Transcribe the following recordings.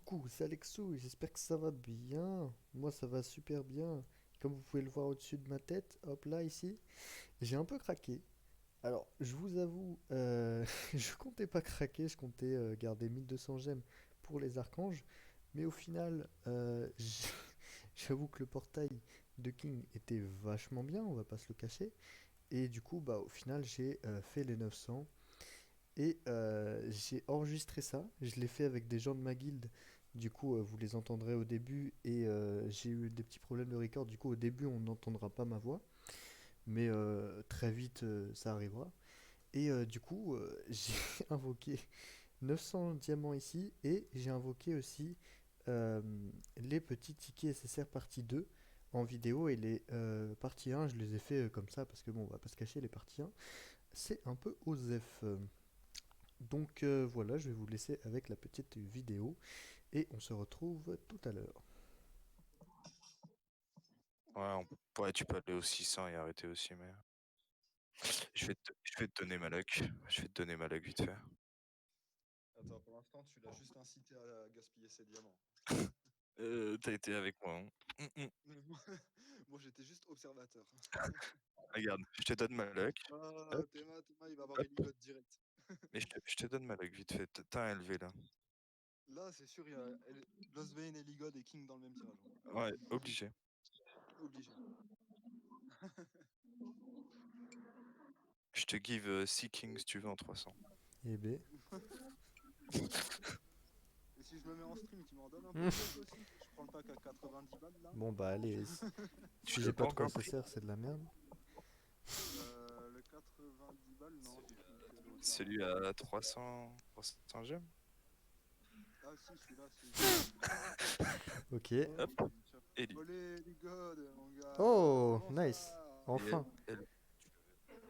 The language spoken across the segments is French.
coucou, c'est Alexou, j'espère que ça va bien. Moi ça va super bien. Comme vous pouvez le voir au-dessus de ma tête, hop là ici, j'ai un peu craqué. Alors je vous avoue, je comptais pas craquer, je comptais garder 1200 gemmes pour les archanges. Mais au final, j'avoue que le portail de King était vachement bien, on va pas se le cacher. Et du coup, bah au final j'ai fait les 900. Et j'ai enregistré ça, je l'ai fait avec des gens de ma guilde, du coup vous les entendrez au début et j'ai eu des petits problèmes de record, du coup au début on n'entendra pas ma voix, mais très vite ça arrivera. Et du coup j'ai invoqué 900 diamants ici et j'ai invoqué aussi euh, les petits tickets SSR partie 2 en vidéo et les parties 1 je les ai fait comme ça parce que bon on va pas se cacher les parties 1 c'est un peu osef. Donc voilà, je vais vous laisser avec la petite vidéo et on se retrouve tout à l'heure. Ouais, ouais, tu peux aller au 600 et arrêter aussi, mais je vais te donner ma luck. Je vais te donner ma luck vite fait. Attends, pour l'instant, tu l'as juste incité à gaspiller ses diamants. T'as été avec moi, hein. Moi, j'étais juste observateur. Regarde, je te donne ma luck. Ah, Hop, Théma, il va avoir hop. Eligot direct. Mais je te donne ma luck vite fait. T'as un LV là. Là, c'est sûr, il y a Losbane, Eligot et King dans le même tirage, hein. Ouais, obligé. Obligé. Je te give 6 kings si tu veux en 300. Eh ben, Et si je me mets en stream, tu m'en donnes un peu de luck aussi? Je prends le pack à 90 balles là. bon bah allez, Tu si l'as j'ai pas pas trop encore pris? SSR c'est de la merde. Le 90 balles, non, j'ai pris que l'autre là. Celui à 300 gemmes? Ah, si, celui-là, si, je l'ai. Ok. Hop, Bien sûr. Eli. Olé, Eligot, mon gars. Oh, Comment nice. ça? Et Enfin. elle,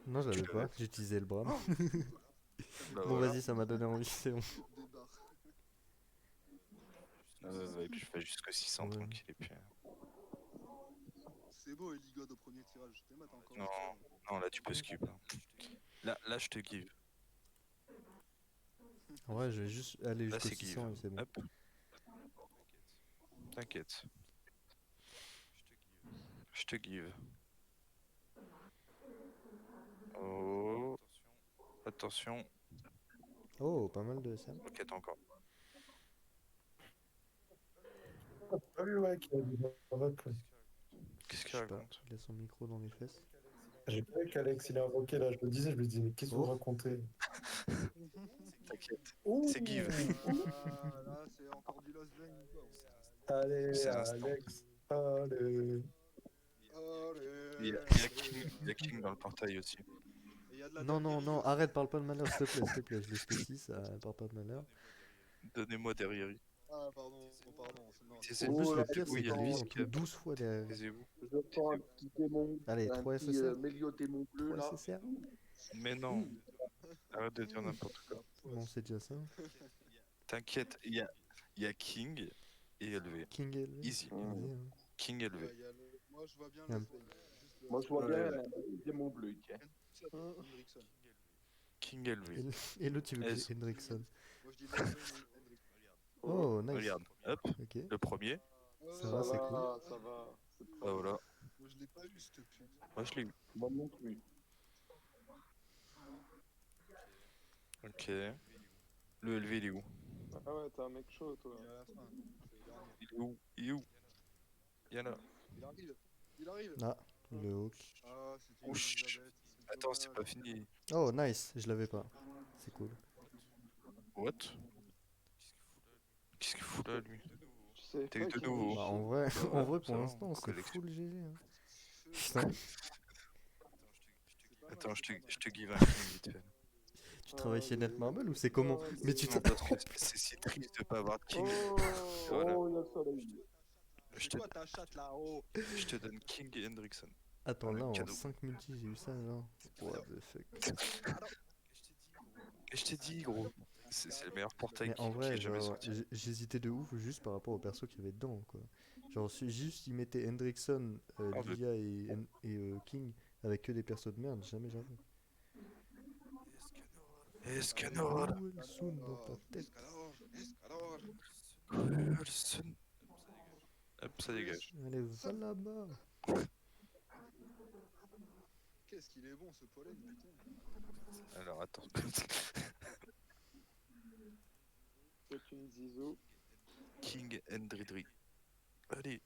Non, je tu l'avais l'avais? pas, j'utilisais le bras. Ça fait Bah Bon plaisir. voilà. vas-y, ça m'a donné envie, c'est bon. Des barres. Ouais, puis je fais jusqu'à 600 Ouais. tranquille et puis. C'est beau, Eligod au premier tirage. Théma, t'as encore Non, inspiré, hein. non, là tu peux skip, hein. Là, je te give. Ouais, je vais juste aller Là jusqu'au c'est give. 600 et c'est bon. Hop, t'inquiète. Je te give. Oh, attention. Oh, pas mal de SM. Ok, t'as encore. Ah oui, ouais, qui a dit Baroque, ouais. Qu'est-ce Je qu'il sais pas, raconte? il a son micro dans les fesses. J'ai pas vu qu'Alex il a invoqué là, je me disais, mais qu'est-ce que vous Oh, racontez? T'inquiète, Ouh, c'est give. ouh. Là, c'est encore du Lost Vein ou quoi, mon gars? Allez, C'est instant. Alex, allez. Il y a Allez, King, il y a King dans le portail aussi. Et il y a de la non, non, derguerie non, aussi. arrête, parle pas de malheur, s'il te plaît, je les spécifie, ça parle pas de malheur. Donnez-moi derrière. Ah, pardon, pardon. Non, c'est En Taisez-vous. plus, Oh le là, pire, Taisez-vous, c'est il y que a je les j'entends, Louis qui entends est. 12 fois derrière. Taisez-vous. j'entends Allez, un 3 petit SSR? Méliotémon bleu 3 là. SSR? Mais non, arrête de dire n'importe quoi. la Bon, poisse. c'est déjà ça. T'inquiète, il y a King et LV. King élevé? Easy. Vas-y, hein. King Ouais, LV. moi, je vois bien Y a un- Lost Vein. Juste Moi je vois bien Ouais, un démon bleu, tiens. Hendrickson. King LV. Et, et l'autre, il veut que j'ai S. Hendrickson. Moi, je dis Lost Vein et Hendrickson. Oh, Oh, nice. Regarde, hop, Ok, le premier. ça ça va, Oh, c'est cool. va, ça va. C'est Bah propre. voilà, moi, je l'ai pas eu, cette pute. moi je l'ai eu. Moi non plus. Ok. Le LV il est où? Ah ouais, t'es un mec chaud Il toi. est à la fin. C'est le dernier. Il est où? Il est où? Il y en a. Il arrive. Il arrive. Ah, le Hawk. Ah, c'était une Ouch. Elisabeth. C'est Attends, c'est dommage. pas fini. Oh, nice, je l'avais pas. C'est cool. What? Qu'est-ce qu'il fout là, lui? Je savais T'as eu pas de qu'il y avait nouveau. Bah, chaud. en vrai, Bah en ouais, vrai, ça pour va, l'instant, en c'est collection. full GG, hein. Feu. Putain, C'est pas mal, Attends, c'est pas mal. je te give un king vite fait. tu travailles chez Netmarble ou c'est comment? Mais tu Allez. te... Non, parce que c'est si triste de pas avoir de king. Oh, Et voilà, oh, il y a le soleil. je C'est te, quoi ta chatte là-haut? je te donne King et Hendrickson. Attends, Un là, en cadeau. 5 multi, j'ai eu ça, genre. What Alors, the fuck. alors, Et je t'ai dit, gros, c'est le meilleur portail Mais en qui vrai, est jamais genre, sorti. j'hésitais de ouf juste par rapport aux persos qu'il y avait dedans, quoi. Genre, si juste ils mettaient Hendrickson, Ah, mais Lilia et King avec que des persos de merde, jamais j'avoue. Escanor. Où elles sont dans ta alors, tête? Escalor, Escalor. Coulson. Hop, ça dégage. Allez, va là-bas. Qu'est-ce qu'il est bon ce pollen, putain. Alors, attends. C'est une zizou. King and Dridri. Allez.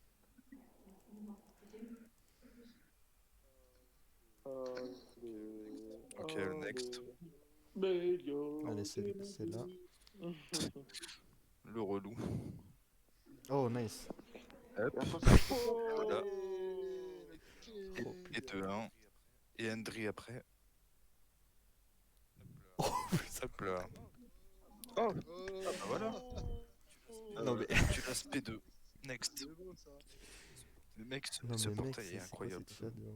Ok, next. Allez, c'est là. Le relou. Oh, nice. Hop. Voilà. Oh. Et 2-1. Et Hendry après. Oh, Hop là. Oh, bah voilà. Non, mais- Tu lasses P2. Next. c'est beau ça. Le mec, Non, ce mais mec, portail est c'est quoi incroyable. cette chat dehors?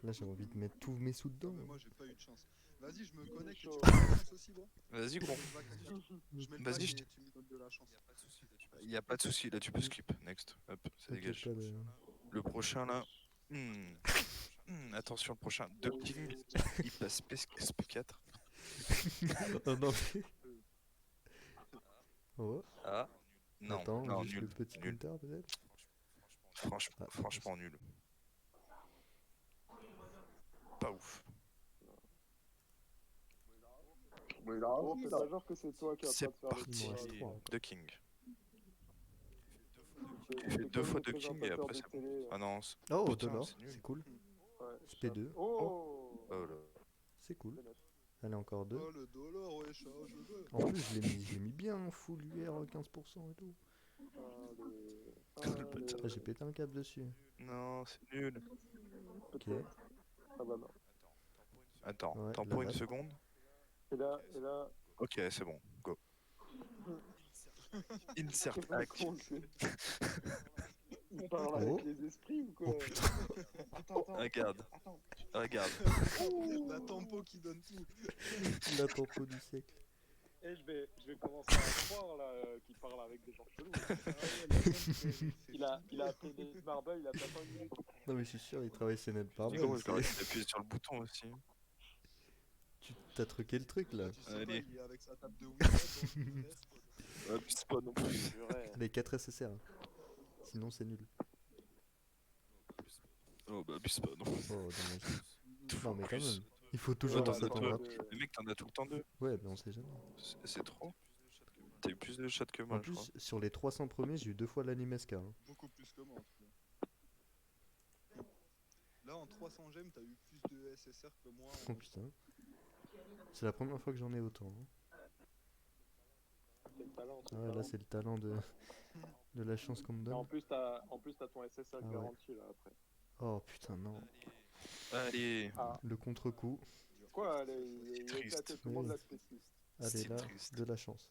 Là, j'ai envie de mettre tous mes sous Non, dedans. mais moi j'ai pas eu de chance. Vas-y, je me connecte et tu chaud. me donnes de la chance aussi, bro. Vas-y, gros. Je mets le Vas-y, pack je et tu me donnes de la chance. Il n'y a pas de souci, là tu peux skip. Next. Hop, ça T'inquiète dégage. pas de... Le prochain là. Attention, le prochain. 2 King. Il passe SP4. Oh non, mais... Oh, Ah. Non, attends, non, juste nul. le petit Nul. counter peut-être. Ah, Franchement nul. Pas ouf. Oh, fais pas genre que c'est toi qui vas C'est pas te faire le parti. Il m'en tirage. reste trois encore. 2 King. C'est- Tu fais c'est 2 comme fois le 2 King et présentateur après de c'est bon. télé, Ah non, Oh, de putain, l'or, c'est nul. c'est cool. Ouais, C'est P2. Oh, Oh là. C'est cool. c'est neuf. Allez, encore deux. Oh le dollar, ouais, je veux. En plus, je l'ai mis bien en full UR 15% et tout. Allez, Ah, j'ai pété un câble dessus. Non, c'est nul. Ok. peut-être. Ah bah non. Attends, Ouais, attends la pour une vache. seconde. Et là, Ok, c'est bon. Go. Insert c'est pas hack. con, c'est- il parle Oh. avec les esprits ou quoi? Oh putain. Attends, Regarde. Regarde. la tempo qui donne tout. La tempo du siècle. Et je vais commencer à croire là qu'il parle avec des gens chelous. Il a appelé des Marble, il a pas 5 minutes. Non, mais je suis sûr, il travaille chez Net Barbell. Nico, je l'aurais c'est- dit d'appuyer sur le bouton aussi. Tu t'as truqué le truc là. Tu sais pas, Allez. il est avec sa table de Windows dans le business. Abuse pas non plus. Purée. Les 4 SSR. Sinon, c'est nul. Oh bah abuse pas non. Oh, dommage. Toujours Non, mais quand plus. même. Il faut toujours Attends, dans cette attends, endroit. Mais mec, t'en as tout le temps 2. Ouais, mais on sait jamais. C'est trop. T'as eu plus de chats que moi, En je crois. plus, sur les 300 premiers, j'ai eu 2 fois l'animeska. Hein. Beaucoup plus que moi en tout cas. Là en 300 gemmes, t'as eu plus de SSR que moi. Oh putain. C'est la première fois que j'en ai autant. Hein. C'est le talent, c'est Ah le ouais, là, talent. c'est le talent de la chance qu'on me Et en donne. plus, t'as ton SSA Ah ouais. garanti là après. Oh putain, non. Allez. Le contre-coup. Quoi, il est Triste. éclaté, tout le monde Oui. l'a spéciste. Allez, C'est là, triste. de la chance.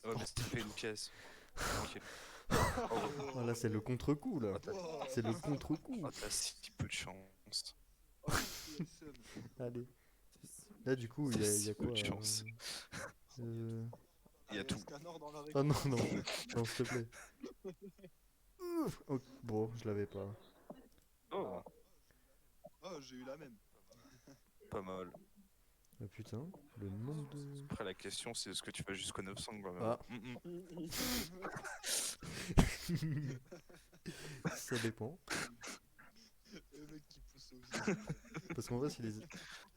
Oh, mais c'était fait une pièce. Tranquille. Ah, là, c'est le contre-coup, là. Oh, t'as C'est le contre-coup. oh, t'as si peu de chance. Oh, CSM. Allez. Là, du coup, il y a Si peu quoi de chance. euh, Il y a Allez, tout. Scanner dans la Ah région. non, non, non, s'il te plaît. Oh, bon, je l'avais pas. Oh, Oh, j'ai eu la même. pas mal. Ah putain, le nombre de... Après, la question, c'est est-ce que tu vas jusqu'au 900 quand même. Ah. Mm, mm. Ça dépend. Le mec qui pousse au vide. Parce qu'en vrai, si les...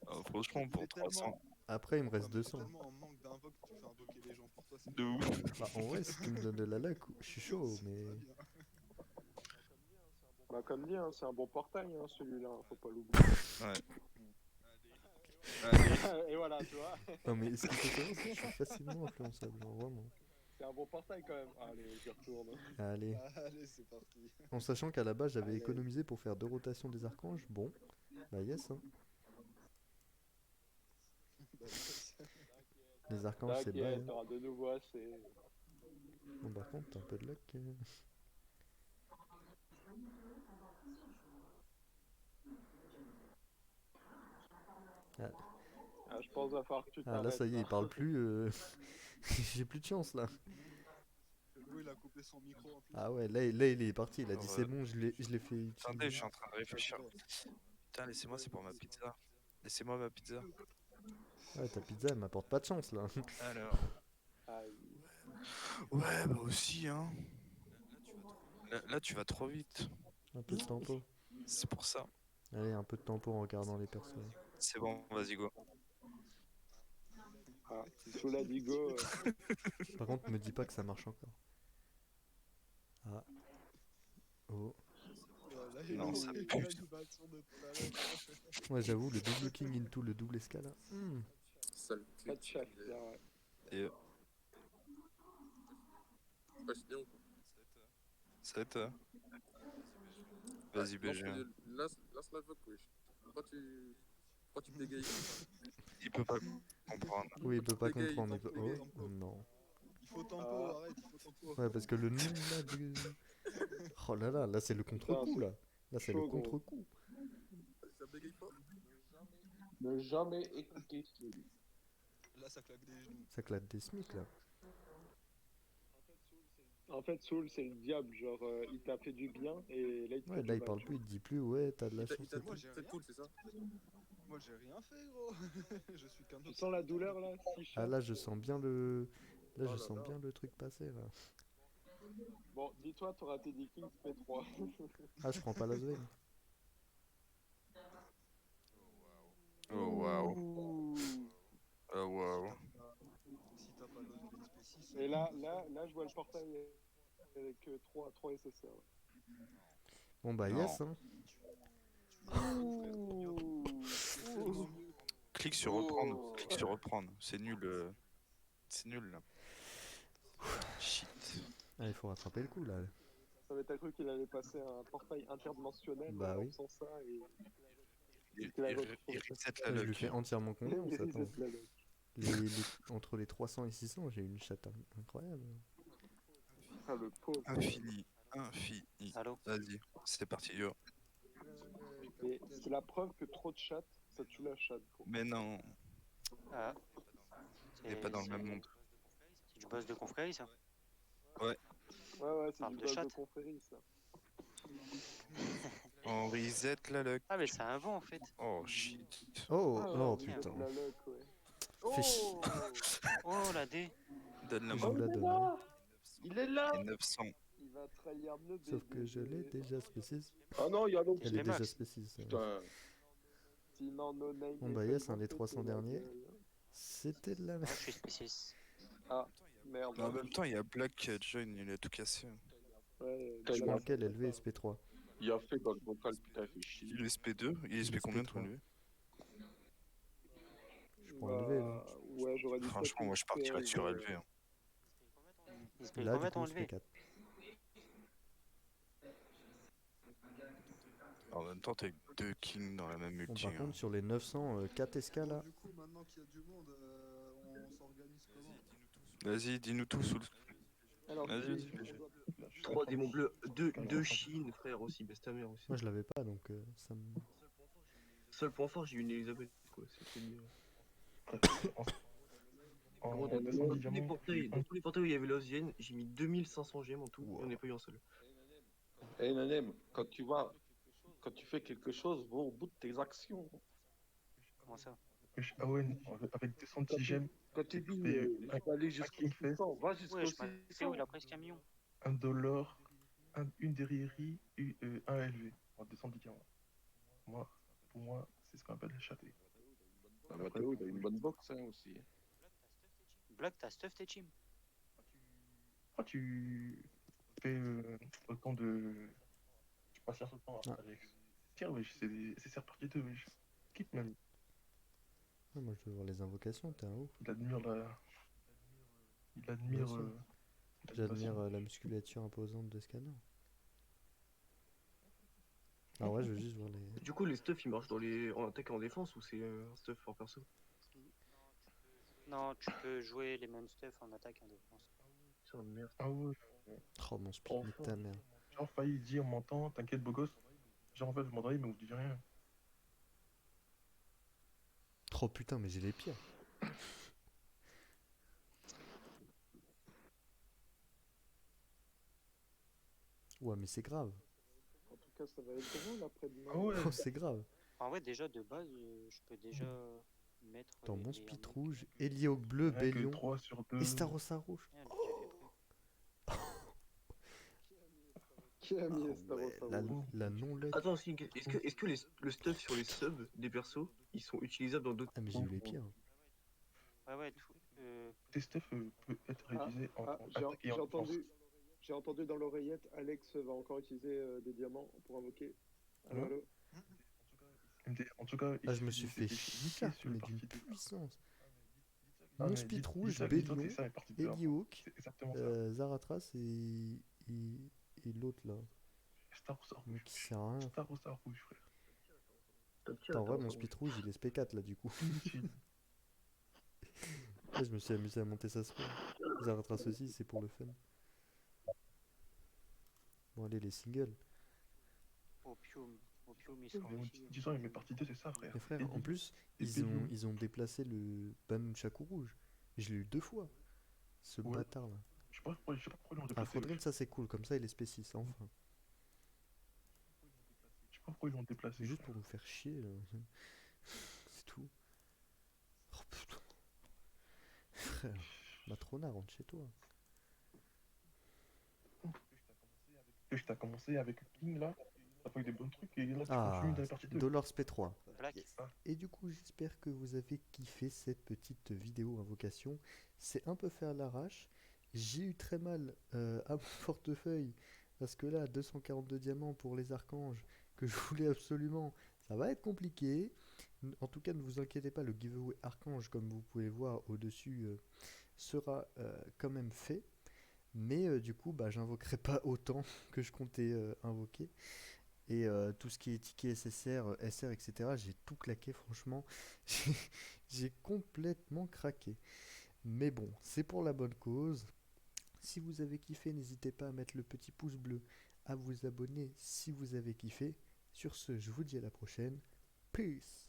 Oh, franchement, pour T'es tellement- 300, Après, il me reste Non, mais t'es 200. tellement en manque d'invoque que tu fais invoquer les gens pour toi. C'est de ouf. Bah, en vrai, si tu me donnes de la lac, je suis chaud, c'est mais... pas bien. Bah, comme dit, hein, c'est un bon portail hein, celui-là, faut pas l'oublier. Ouais. Allez. Et voilà, tu vois, Non, mais ce qu'il faut savoir, c'est que je suis facilement influençable, genre, vraiment. c'est un bon portail quand même. Allez, j'y retourne. Allez. Allez, c'est parti. En sachant qu'à la base, j'avais Allez. économisé pour faire 2 rotations des archanges. Bon, bah yes, hein. Les archanges, c'est bail. T'inquiète, Hein. t'auras de nouveau assez. Bon, par contre, t'as un peu de luck. Ah, je pense qu'il va falloir que tu Ah, t'arrêtes. là, ça y est, il parle plus. J'ai plus de chance, là. Hugo, il a coupé son micro en plus. Ah ouais, là, il est parti. Il a dit Ouais. c'est bon, je l'ai fait Attendez, je utiliser. suis en train de réfléchir. Putain, laissez-moi, c'est pour ma pizza. Laissez-moi ma pizza. Ouais, ta pizza, elle m'apporte pas de chance, là. Alors, Aïe. Ouais, bah aussi, hein. Là, tu vas trop vite. Un peu de tempo. C'est pour ça. Allez, un peu de tempo en regardant les personnes. C'est bon, vas-y, go. Ah, si Soladigo. Par contre, me dis pas que ça marche encore. Ah. Oh. Voilà, Non, ça c'est pue. l'animation de tout à l'heure. Ouais, j'avoue, le double king into le double escala. Sale Pas de clic. chat, bien, ouais. Et Ouais, c'est bien ou quoi? ça va être. Vas-y, BG. Lance la vote, wesh. Pourquoi tu me dégayes? Il peut pas comprendre. Oui, il peut pas Dégage, comprendre. tempo, Oh, dégage. non. Il faut tempo, arrête, il faut tempo. Ouais, parce que le nom là du. Oh là là, là c'est le contre-coup là. Là c'est le Chaud, gros. contre-coup. Ça bégaye pas? Ne jamais écouter ce qu'il dit. Là, ça claque des genoux. Ça claque des smics là. En fait, Soul, c'est le diable. Genre, il t'a fait du bien et là, il te Ouais, fait là du il mal, parle tu plus, il te dit plus ouais, t'as de la Il t'a chance. dit et tout. Moi, j'ai c'est rien. cool, c'est ça? Moi, j'ai rien fait, gros. Je suis qu'un Tu autre. sens la douleur là? Si Ah chat. là je sens bien le. Là Oh je là sens là. bien le truc passer là. Bon, dis-toi, t'auras tes Kings P3. Ah je prends pas la Sven. Oh waouh. Ouh. Oh waouh. Si t'as pas l'os Ben Spécis. Et là, je vois le portail avec 3 SSR. Bon bah Non. yes hein. Ouh. Clique sur reprendre. Clique sur reprendre. C'est nul. C'est nul là. Shit. Ah il faut rattraper le coup là. Ça va être cru qu'il allait passer un portail interdimensionnel Bah en oui. faisant ça et Il qu'il a il retrouvé. reset la Je lui luck. fais entièrement confiance. Il Attends. reset la lock. Entre les 300 et 600 j'ai une chatte incroyable. Ah, le pauvre. Infini. Infini. Allô? Vas-y. C'est parti, yo. Et c'est la preuve que trop de chat, ça tue la chatte. Gros. Mais non. Ah. On n'est pas dans le même monde. C'est du boss de confrérie, ça? Ouais, c'est Parle du de buzz chat. de confrérie, ça. On reset la luck. Ah, mais c'est un vent, en fait. Oh shit. Oh, Ah, oh il putain. reset la lock, ouais. Fais chier. Oh, la D. Donne la Je main. vous la donne. Hein. Il est là. Et 900. Il va trahir le bébé. Sauf que je l'ai déjà spécifié. Ah non, il y a l'autre. Elle l'ai est déjà max. spécifiée. Putain. Sinon, no name. Bon, bah, yes, hein, les 300 derniers. C'était de la Ah, merde. je suis spécialiste. Ah, merde. En même temps, il y a Black qui a join, il a tout cassé. Ouais, Je prends lequel LV SP3. Il a fait dans le vocal, putain, il fait chier. Il est SP2, il est SP combien toi lui? Je prends LV là. Ouais, j'aurais dit Franchement, moi je partirais sur LV. Hein. Il se paye Là, du combien coup, ton levé? SP4. En même temps, t'as eu 2 kings dans la même Bon, multi. par contre, sur les 900, 4 escales là. Du coup, maintenant qu'il y a du monde, on s'organise comment? Vas-y, dis-nous tout sous le. Alors, Vas-y, qui- vas-y. 3 démons bleus, 2 Chine, frère aussi, baisse ta mère aussi. Moi, je l'avais pas donc ça me. Seul point fort, j'ai eu une Elisabeth, quoi, c'est bien. Gros, En dans tous les portails où il y avait l'Osienne, j'ai mis 2500 gemmes en tout, Wow. j'en ai pas eu un seul. Eh Nanem, quand tu fais quelque chose, va au bout de tes actions. Comment ça? Ah ouais, avec 210 gemmes, Quand tu dis Mais, je vais aller jusqu'au King Fest. 600, va jusqu'au Ouais, je m'en 600. il a presque un million. $1, une derrierie, un LV. En 210 diamants. Pour moi, c'est ce qu'on appelle le châté. Ah, Mathéo, il a une bonne boxe hein, aussi. Black, t'as stuff tes teams. Pourquoi tu fais autant de. Je passe un temps Ah. à Alex. Tiens, wesh, c'est partie 2, wesh. Quitte même. Ah, moi, je veux voir les invocations, t'es un ouf. Il admire la. Il admire. Bien sûr. J'admire la musculature imposante de Scanner. Ah ouais, je veux juste voir les. Du coup, les stuffs ils marchent en attaque et en défense ou c'est un stuff en perso? Non, tu peux jouer les mêmes stuff en attaque et en défense. Putain, merde. Ah ouais. Oh mon speed, nique ta mère. J'ai failli dire, on m'entend, t'inquiète, beau gosse. Genre, en fait, je m'endrais, mais vous dites rien. Oh putain, mais j'ai les pires. Ouais, mais c'est grave. En tout cas, ça va être drôle après-demain. Ah ouais. Oh, c'est grave. En vrai, déjà, de base, je peux déjà mettre. Dans les mon meilleurs speed mecs. rouge, Hélioque bleu, Rien que Bélion, 3 sur 2. Estarossa rouge. Ouais, j'ai déjà fait Qui a mis Ah Estaros ouais, à la, vous la non-luck. Attends, est-ce que le stuff sur les subs des persos, ils sont utilisables dans d'autres. Ah mais j'ai eu les pires. Ouais, Tes stuff peut être réutilisé en attaque et en défense. J'ai entendu dans l'oreillette, Alex va encore utiliser des diamants pour invoquer. Allô, Ouais. allô. En tout cas, Ah je me suis fait niquer chier sur le mais d'une parti 2. puissance. Ah, Mon mais speed dis- rouge, dis-toi que Bélion, c'est ça, la partie 2. Eliohawk, C'est exactement ça. Zaratras et l'autre là. Star Star Mais rouge. qui sert à rien. Star rouge, frère. Attends, en vrai mon speed rouge il est SP4 là du coup. Inutile. Là je me suis amusé à monter ça square. Zaratras aussi c'est pour le fun. Bon allez les singles. Opium, ils sont aussi. Disons, mais partie 2, c'est ça, frère. Mais frère, en plus et ils Bélion. ont déplacé le Banunchaku rouge. Je l'ai eu 2 fois. Ce Ouais. bâtard là. Je sais pas pourquoi ils l'ont Ah déplacé. Frodrin ça c'est cool, comme ça il est spécis, enfin. Je sais pas pourquoi ils l'ont déplacé. C'est juste pour nous faire chier là. C'est tout. Oh putain. Frère, Matrona rentre chez toi. Que je t'ai commencé avec King là. T'as pas eu des bons trucs et là tu Ah, continues dans la partie 2. Dollars P3. Black. Yes. Et du coup, j'espère que vous avez kiffé cette petite vidéo invocation. C'est un peu faire l'arrache. J'ai eu très mal à mon portefeuille parce que là, 242 diamants pour les archanges que je voulais absolument, ça va être compliqué. En tout cas, ne vous inquiétez pas, le giveaway archange, comme vous pouvez voir au-dessus, sera quand même fait. Mais du coup, bah, j'invoquerai pas autant que je comptais invoquer. Et tout ce qui est ticket SSR, SR, etc., j'ai tout claqué, franchement. J'ai j'ai complètement craqué. Mais bon, c'est pour la bonne cause. Si vous avez kiffé, n'hésitez pas à mettre le petit pouce bleu, à vous abonner si vous avez kiffé. Sur ce, je vous dis à la prochaine. Peace!